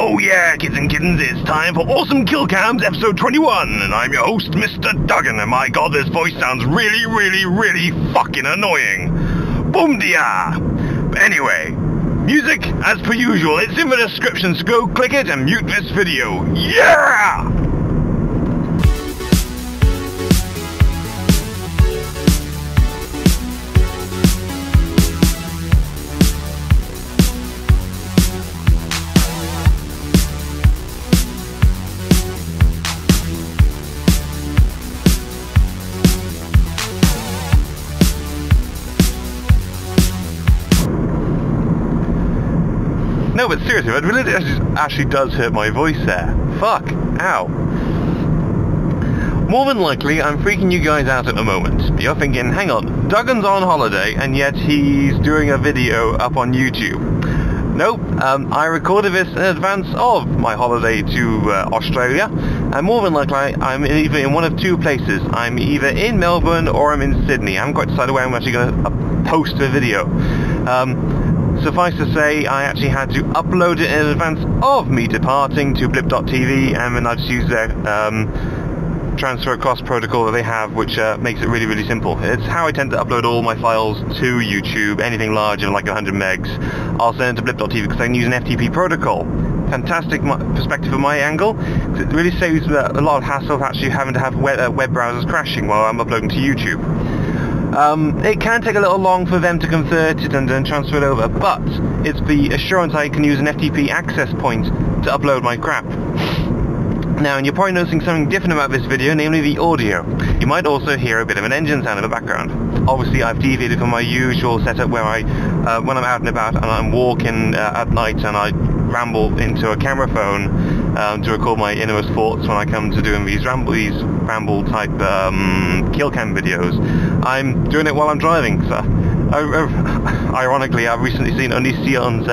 Oh yeah, kids and kittens, it's time for Awesome Kill Cams episode 21, and I'm your host, mr.dougan, and my god, this voice sounds really fucking annoying. Boom dia! Anyway, music, as per usual, it's in the description, so go click it and mute this video. Yeah! No, but seriously, it really actually does hurt my voice there. Fuck. Ow. More than likely, I'm freaking you guys out at the moment. You're thinking, hang on, Duggan's on holiday, and yet he's doing a video up on YouTube. Nope, I recorded this in advance of my holiday to Australia, and more than likely, I'm either in one of two places. I'm either in Melbourne or I'm in Sydney. I haven't quite decided where I'm actually going to post the video. Suffice to say, I actually had to upload it in advance of me departing to blip.tv, and then I just use their transfer across protocol that they have, which makes it really simple. It's how I tend to upload all my files to YouTube. Anything larger than like 100 megs, I'll send it to blip.tv because I can use an FTP protocol. Fantastic perspective from my angle. It really saves a lot of hassle of actually having to have web browsers crashing while I'm uploading to YouTube. It can take a little long for them to convert it and then transfer it over, but it's the assurance I can use an FTP access point to upload my crap. Now, and you're probably noticing something different about this video, namely the audio. You might also hear a bit of an engine sound in the background. Obviously, I've deviated from my usual setup where I, when I'm out and about and I'm walking at night and I ramble into a camera phone to record my innermost thoughts when I come to doing these ramble type kill cam videos. I'm doing it while I'm driving. So, ironically, I've recently seen Onision's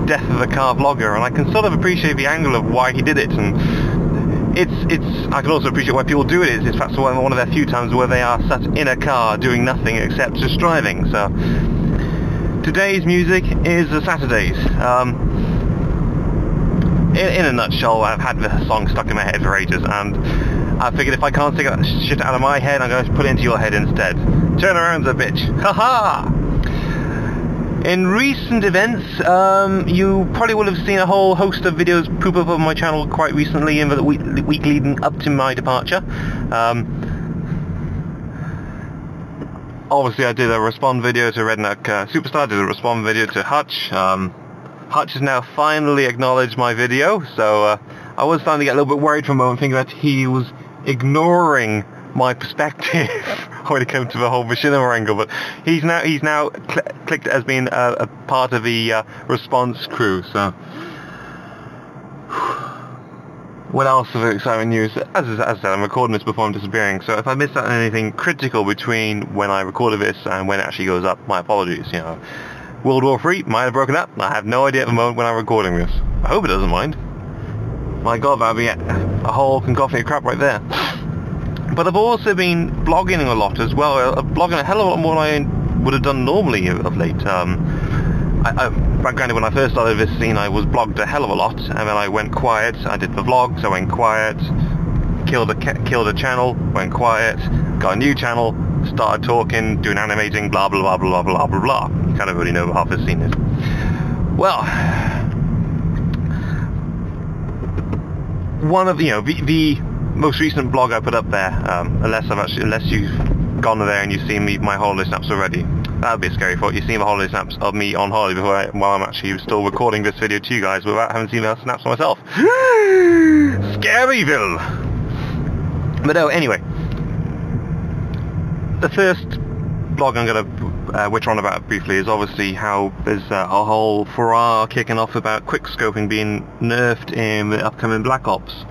Death of a Car vlogger, and I can sort of appreciate the angle of why he did it. And I can also appreciate why people do it. It's perhaps one of their few times where they are sat in a car doing nothing except just driving. So today's music is the Saturdays. In a nutshell, I've had the song stuck in my head for ages, and I figured if I can't take that shit out of my head, I'm going to put it into your head instead. Turn around, the bitch. Haha! In recent events, you probably will have seen a whole host of videos poop up on my channel quite recently in the week leading up to my departure. Obviously, I did a respond video to Redneck Superstar, did a respond video to Hutch. Hutch has now finally acknowledged my video, so I was starting to get a little bit worried for a moment, thinking that he was ignoring my perspective when it came to the whole machinima angle, but he's now clicked as being a part of the response crew. So, what else of exciting news? As I said, I'm recording this before I'm disappearing, so if I missed out on anything critical between when I recorded this and when it actually goes up, my apologies. You know, World War III might have broken up. I have no idea at the moment when I'm recording this. I hope it doesn't mind. My god, that'd be a whole cacophony of crap right there. But I've also been blogging a lot as well. Blogging a hell of a lot more than I would have done normally of late. Granted, when I first started this scene, I was blogged a hell of a lot, and then I went quiet. I did the vlogs, I went quiet, killed a channel, went quiet, got a new channel, started talking, doing animating, blah blah blah blah blah blah blah. You kind of already know what half this scene is. Well, one of the most recent blog I put up there, unless you've gone there and you've seen my holiday snaps already, that would be a scary thought. You've seen the holiday snaps of me on holiday while I'm actually still recording this video to you guys without having seen the snaps of myself. Scaryville! But no, anyway, the first blog I'm going to witch on about briefly is obviously how there's a whole furore kicking off about quickscoping being nerfed in the upcoming Black Ops.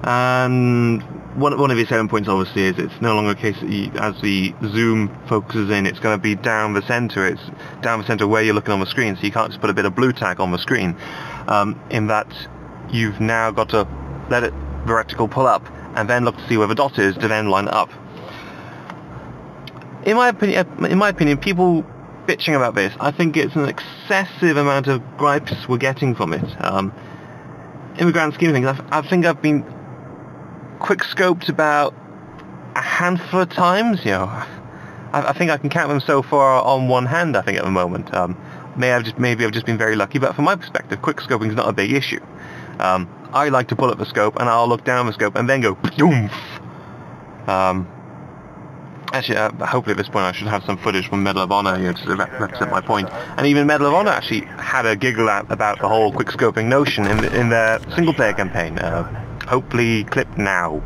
And one of the selling points obviously is it's no longer a case that as the zoom focuses in, it's going to be down the center. It's down the center where you're looking on the screen, so you can't just put a bit of blue tack on the screen. In that you've now got to let the reticle pull up and then look to see where the dot is to then line it up. In my opinion, people bitching about this, I think it's an excessive amount of gripes we're getting from it. in the grand scheme of things, I think I've been quick-scoped about a handful of times, you know. I think I can count them so far on one hand, I think, at the moment. Maybe I've just been very lucky, but from my perspective, quick-scoping is not a big issue. I like to pull up the scope, and I'll look down the scope, and then go, boom. Actually, hopefully at this point I should have some footage from Medal of Honor, you know, to represent my point. And even Medal of Honor actually had a giggle about the whole quick-scoping notion in their single-player campaign. Hopefully clip now.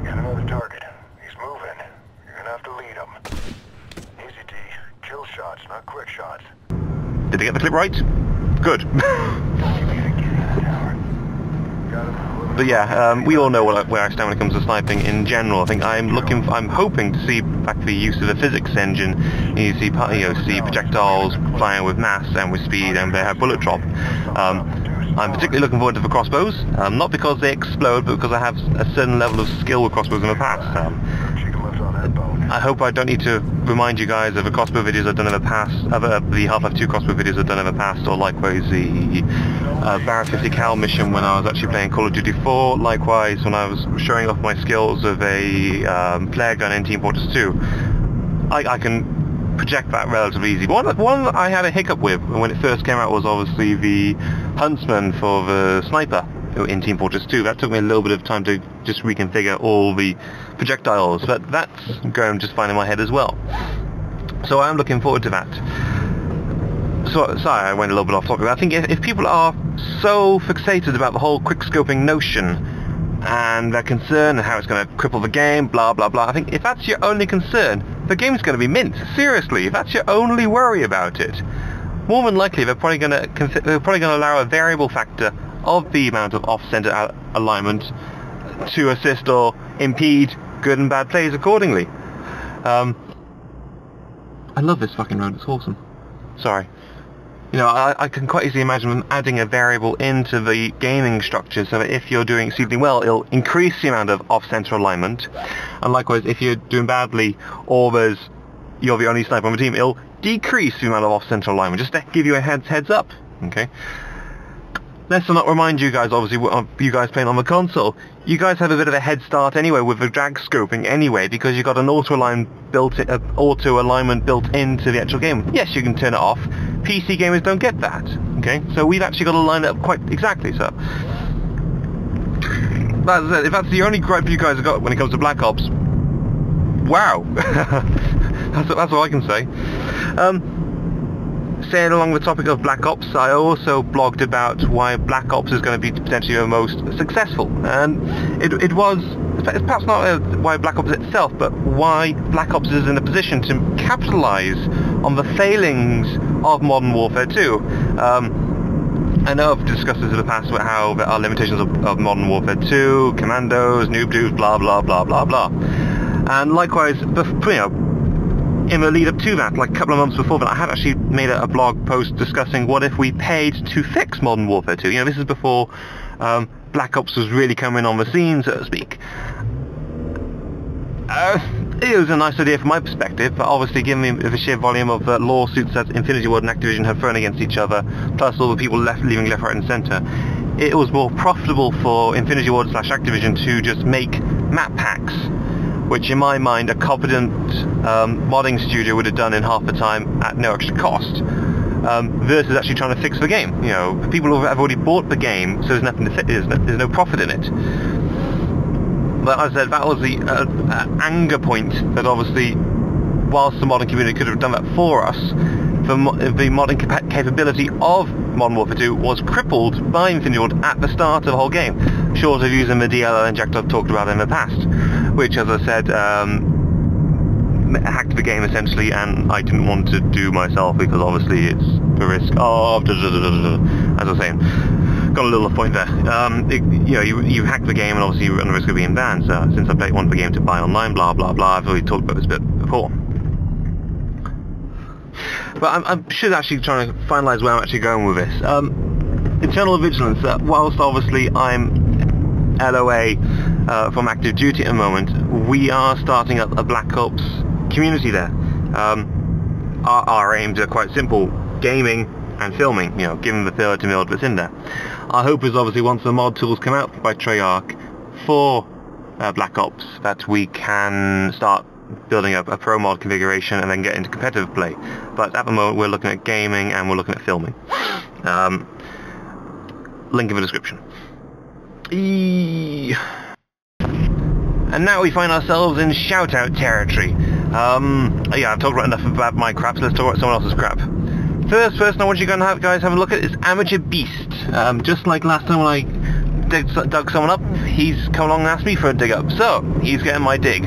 Got another target. He's moving. You're gonna have to lead him. Easy D. Kill shots, not quick shots. Did I get the clip right? Good. But yeah, we all know where I stand when it comes to sniping in general. I think I'm hoping to see back the use of the physics engine. You see projectiles flying with mass and with speed, and they have bullet drop. I'm particularly looking forward to the crossbows, not because they explode, but because I have a certain level of skill with crossbows in the past. I hope I don't need to remind you guys of the crossbow videos I've done in the past, the Half-Life 2 crossbow videos I've done in the past, or likewise the Barrett 50 cal mission when I was actually playing Call of Duty 4, likewise when I was showing off my skills of a flare gun in Team Fortress 2. I can project that relatively easy. One I had a hiccup with when it first came out was obviously the Huntsman for the sniper in Team Fortress 2. That took me a little bit of time to just reconfigure all the projectiles, but that's going just fine in my head as well. So I'm looking forward to that. So, sorry, I went a little bit off topic. I think if people are so fixated about the whole quick-scoping notion and their concern and how it's going to cripple the game, blah blah blah, I think if that's your only concern, the game's going to be mint. Seriously, if that's your only worry about it, more than likely they're probably going to allow a variable factor of the amount of off-center alignment to assist or impede good and bad plays accordingly. I love this fucking road, it's awesome. Sorry. You know, I can quite easily imagine them adding a variable into the gaming structure so that if you're doing exceedingly well, it'll increase the amount of off-center alignment, and likewise if you're doing badly or you're the only sniper on the team, it'll decrease the amount of off-center alignment, just to give you a heads up, okay? Let's not remind you guys, obviously, you guys playing on the console, you guys have a bit of a head start anyway with the drag scoping anyway, because you've got an auto-alignment built into the actual game. Yes, you can turn it off. PC gamers don't get that, okay? So we've actually got to line it up quite exactly, so. But as I said, if that's the only gripe you guys have got when it comes to Black Ops, wow! that's all I can say. Staying along the topic of Black Ops, I also blogged about why Black Ops is going to be potentially the most successful, and it was perhaps not why Black Ops itself, but why Black Ops is in a position to capitalize on the failings of Modern Warfare 2. I know I've discussed this in the past about how there are limitations of Modern Warfare 2, commandos, noob dudes, blah blah blah blah blah, and likewise, in the lead up to that, like a couple of months before that, I had actually made a blog post discussing what if we paid to fix Modern Warfare 2. You know, this is before Black Ops was really coming on the scene, so to speak. It was a nice idea from my perspective, but obviously given the sheer volume of lawsuits that Infinity Ward and Activision have thrown against each other, plus all the people leaving left, right and centre, it was more profitable for Infinity Ward / Activision to just make map packs, which in my mind a competent modding studio would have done in half the time at no extra cost, versus actually trying to fix the game. You know, people who have already bought the game, so there's nothing to there's no profit in it. But as I said, that was the anger point that obviously, whilst the modding community could have done that for us, the modding capability of Modern Warfare 2 was crippled by Infinity Ward at the start of the whole game, short of using the DLL injector I've talked about in the past, which, as I said, hacked the game essentially, and I didn't want to do myself because obviously it's the risk of as I was saying. Got a little off point there. You hack the game and obviously you run the risk of being banned. So since I wanted the game to buy online, blah blah blah, I've already talked about this bit before. But I should actually try to finalise where I'm actually going with this. Internal Vigilance, whilst obviously I'm LOA from Active Duty at the moment, we are starting up a Black Ops community there. Our aims are quite simple: gaming and filming, you know, given the 30 mil that's in there. Our hope is obviously once the mod tools come out by Treyarch for Black Ops that we can start building up a pro mod configuration and then get into competitive play. But at the moment we're looking at gaming and we're looking at filming. Link in the description. And now we find ourselves in Shoutout territory. Yeah, I've talked about enough about my crap, so let's talk about someone else's crap. First person I want you guys have a look at is Amateur Beast. Just like last time when I dug someone up, he's come along and asked me for a dig up. So, he's getting my dig.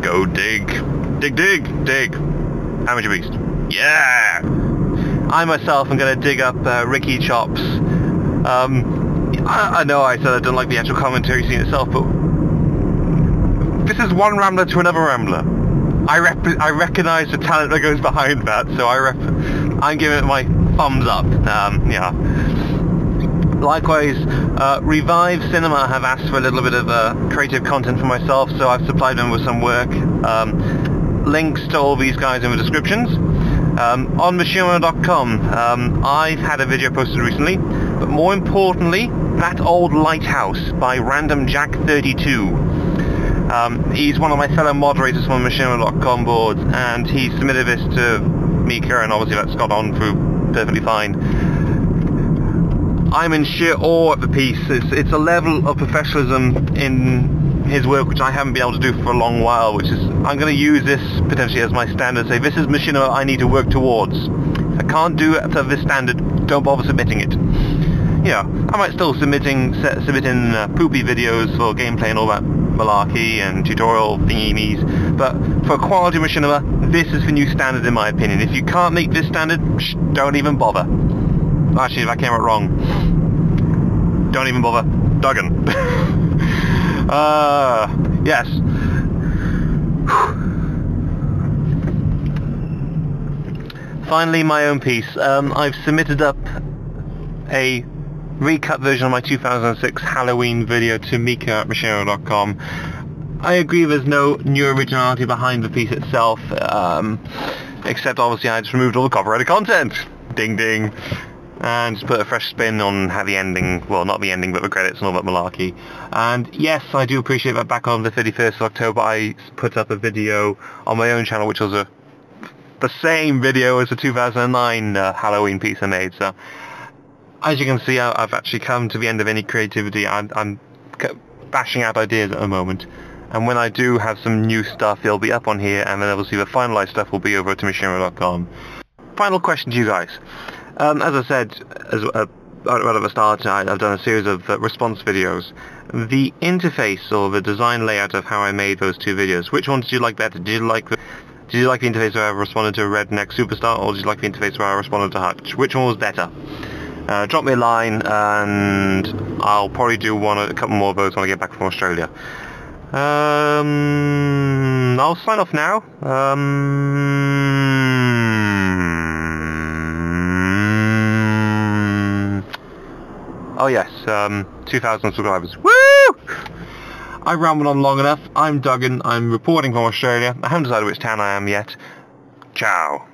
Go dig. Dig, dig, dig. Amateur Beast. Yeah! I myself am going to dig up Ricky Chops. I know I said I don't like the actual commentary scene itself, but this is one Rambler to another Rambler. I recognise the talent that goes behind that, so I'm giving it my thumbs up. Yeah. Likewise, Revive Cinema have asked for a little bit of creative content for myself, so I've supplied them with some work. Links to all these guys in the descriptions. On machinima.com, I've had a video posted recently, but more importantly, That Old Lighthouse by Random Jack 32. He's one of my fellow moderators from the machinima.com board, and he submitted this to Mika, and obviously that's got on through perfectly fine. I'm in sheer awe at the piece. It's a level of professionalism in his work which I haven't been able to do for a long while, which is, I'm going to use this potentially as my standard, say this is machinima I need to work towards. If I can't do it to this standard, don't bother submitting it. Yeah, I might still submit in poopy videos for gameplay and all that malarkey and tutorial thingies, but for quality machinima, this is the new standard in my opinion. If you can't make this standard, don't even bother. Actually, if I came out wrong, don't even bother. Dougan. Yes. Finally, my own piece. I've submitted up a recut version of my 2006 Halloween video to Mika at machinima.com. I agree there's no new originality behind the piece itself, except obviously I just removed all the copyrighted content. Ding ding. And just put a fresh spin on how the ending, well not the ending but the credits and all that malarkey. And yes, I do appreciate that back on the 31st of October I put up a video on my own channel which was the same video as the 2009 Halloween piece I made. So as you can see, I've actually come to the end of any creativity. I'm bashing out ideas at the moment, and when I do have some new stuff it'll be up on here, and then obviously the finalised stuff will be over to machinima.com. Final question to you guys. As I said right at the start, I've done a series of response videos. The interface or the design layout of how I made those two videos, which one did you like better? Did you like the interface where I responded to Redneck Superstar, or did you like the interface where I responded to Hutch? Which one was better? Drop me a line and I'll probably do a couple more of those when I get back from Australia. I'll sign off now. Oh yes, 2,000 subscribers. Woo! I've rambled on long enough. I'm Dougan. I'm reporting from Australia. I haven't decided which town I am yet. Ciao.